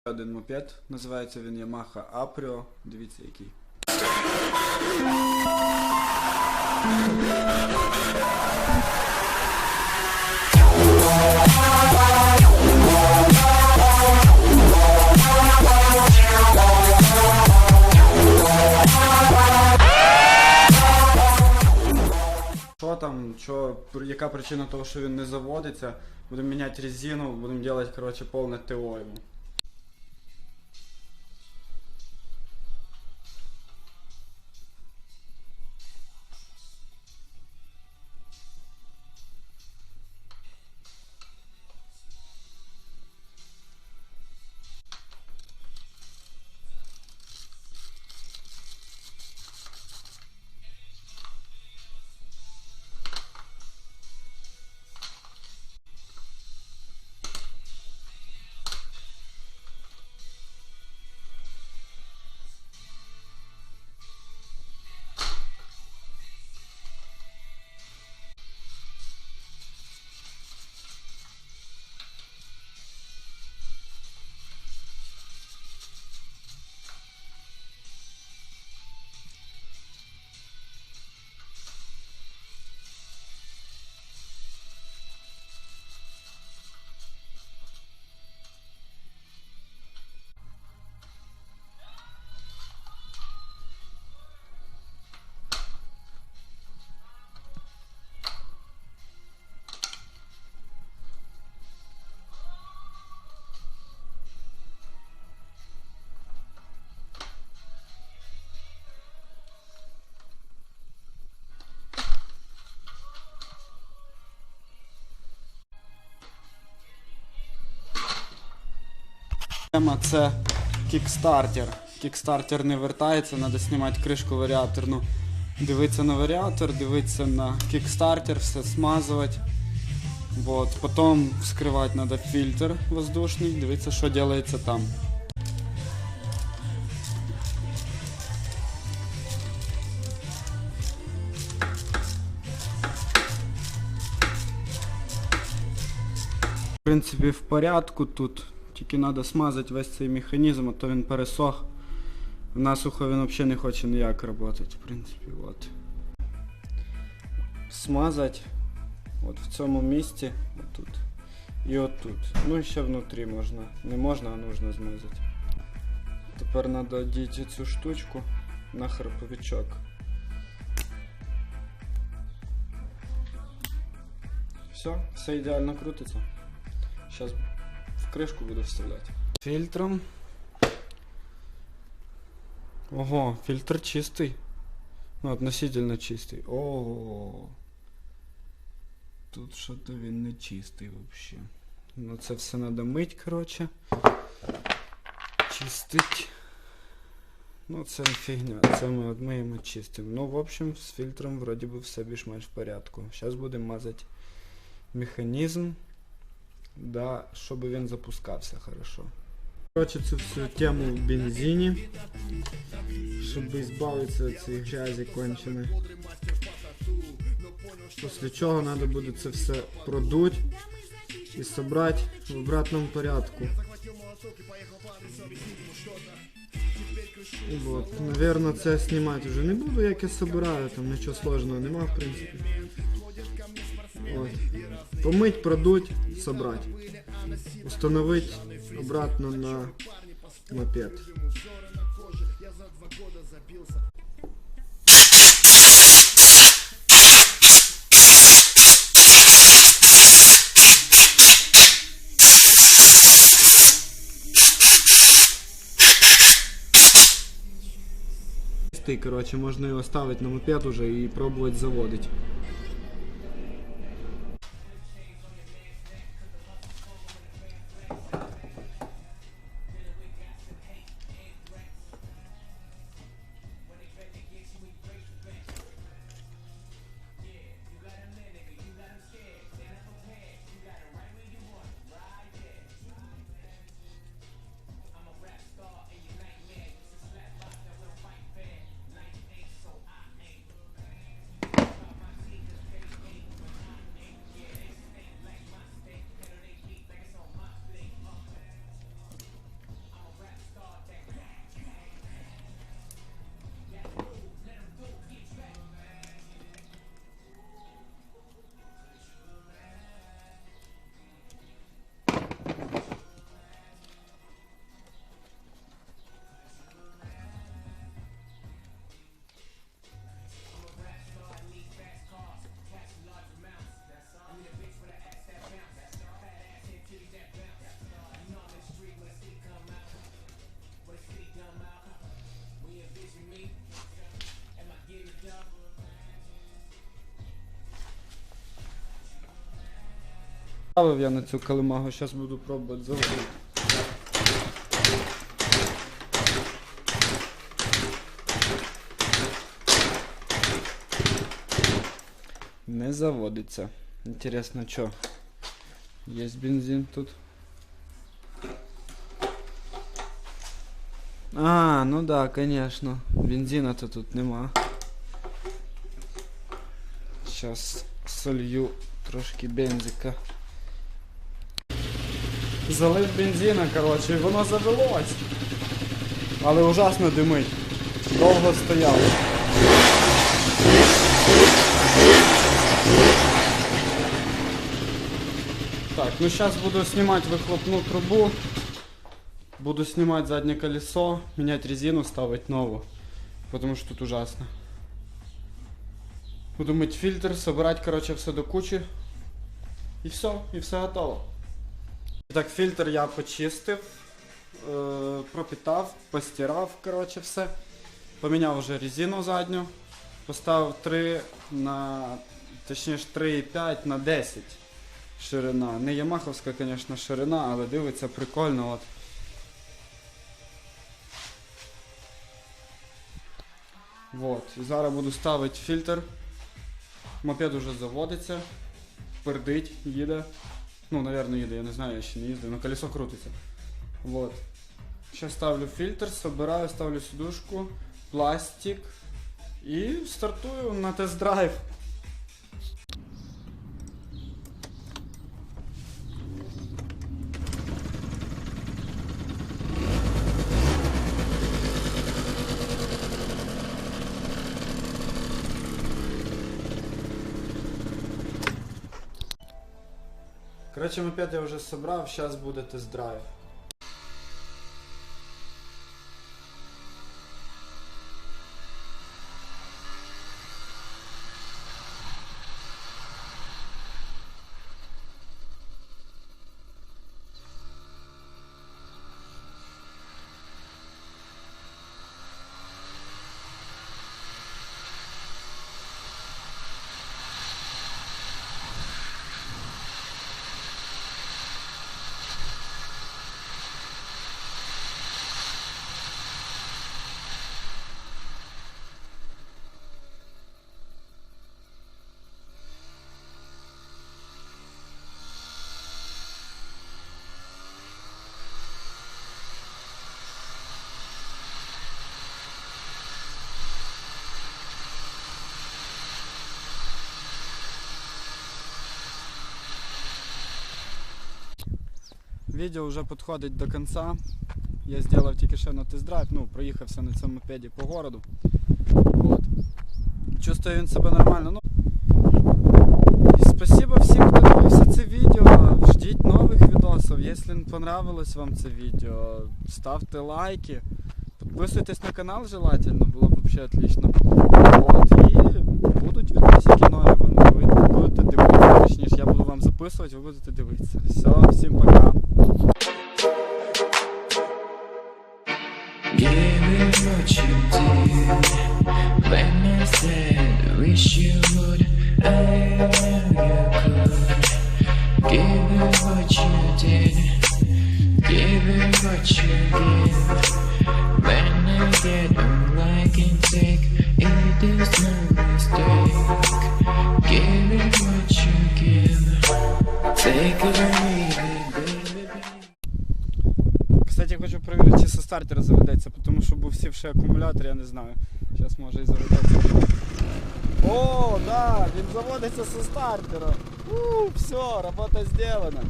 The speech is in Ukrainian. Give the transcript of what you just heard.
Один мопед, називається він Yamaha Aprio, дивіться який. Що там, яка причина того, що він не заводиться? Будемо міняти резину, будемо робити, коротше, повне ТО йому. Тема це кікстартер. Кікстартер не вертається, треба знімати кришку варіаторну. Дивитися на варіатор, дивитися на кікстартер, все смазувати. Вот. Потім вскривати треба фільтр воздушний, дивитися, що робиться там. В принципі, в порядку тут. Тільки треба смазати весь цей механізм, а то він пересох. Насухо він взагалі не хоче ніяк працювати, в принципі, от. Смазати от в цьому місці, отут. І отут. Ну і ще внутрі можна. Не можна, а нужно змазати. Тепер треба одіти цю штучку на храповичок. Все ідеально крутиться. Зараз в кришку буду вставляти. Фільтром. Ого, фільтр чистий. Ну, относительно чистий. Ого. Тут що-то він не чистий взагалі. Ну це все треба мити, коротше. Чистить. Ну це фігня. Це ми відмиємо чистим. Ну, в общем, з фільтром вроді би все більш-менш в порядку. Зараз будемо мазати механізм. Да, щоб він запускався хорошо. Короче, цю всю тему в бензині, щоб збавитися від цієї грязі конченої. Після чого треба буде це все продуть і зібрати в обратному порядку. Вот. Наверно, це знімати вже не буду, як я збираю, там нічого складного нема, в принципі. От. Помить, продуть, собрать. Установить обратно на мопед. Короче, можно его ставить на мопед уже и пробовать заводить. Ставив я на цю калимагу, зараз буду пробувати заводити. Не заводиться. Интересно, что? Есть бензин тут? А, ну да, конечно. Бензина-то тут нема. Сейчас солью трошки бензика. Залив бензина, короче, і воно завелось. Але ужасно димить. Довго стояв. Так, ну сейчас буду снимать выхлопную трубу. Буду снимать заднее колесо, менять резину, ставить новую. Потому что тут ужасно. Буду мыть фильтр, собирать, короче, все до кучи. И все готово. Так, фільтр я почистив, пропитав, постирав, короче, все. Поміняв вже резину задню. Поставив 3,5 на 10 ширина. Не ямаховська, звісно, ширина, але дивиться прикольно. От. Вот. І зараз буду ставити фільтр. Мопед уже заводиться, пердить, їде. Ну, наверное, їде, я не знаю, я ще не їздив, но колесо крутиться. Вот. Сейчас ставлю фильтр, собираю, ставлю сидушку, пластик и стартую на тест-драйв. Короче, мопед я уже собрал, сейчас будет тест-драйв. Відео вже підходить до кінця. Я зробив тільки ще на тест-драйв, ну, проїхався на цьому мопеді по городу. Вот. Чувствую він себе нормально. Ну. І спасибо всім, хто дивився це відео. Ждіть нових відосів. Якщо понравилось вам це відео, ставте лайки. Підписуйтесь на канал желательно, було б взагалі отлично. Вот. І будуть відосики нові, ви будете дивитися. Точніше, я буду вам записувати, ви будете дивитися. Все, всім пока. Give it what you did when I said wish you would, I know you could. Give it what you did, give it what you give. When I get all I can take, it is no mistake. Give it what you give, take it or leave it, baby. Кстати, я хочу перевірити, чи со стартера заведеться, тому що був сівший акумулятор, я не знаю. Зараз може і заведеться. О, да, він заводиться со стартера. Все, робота зроблена.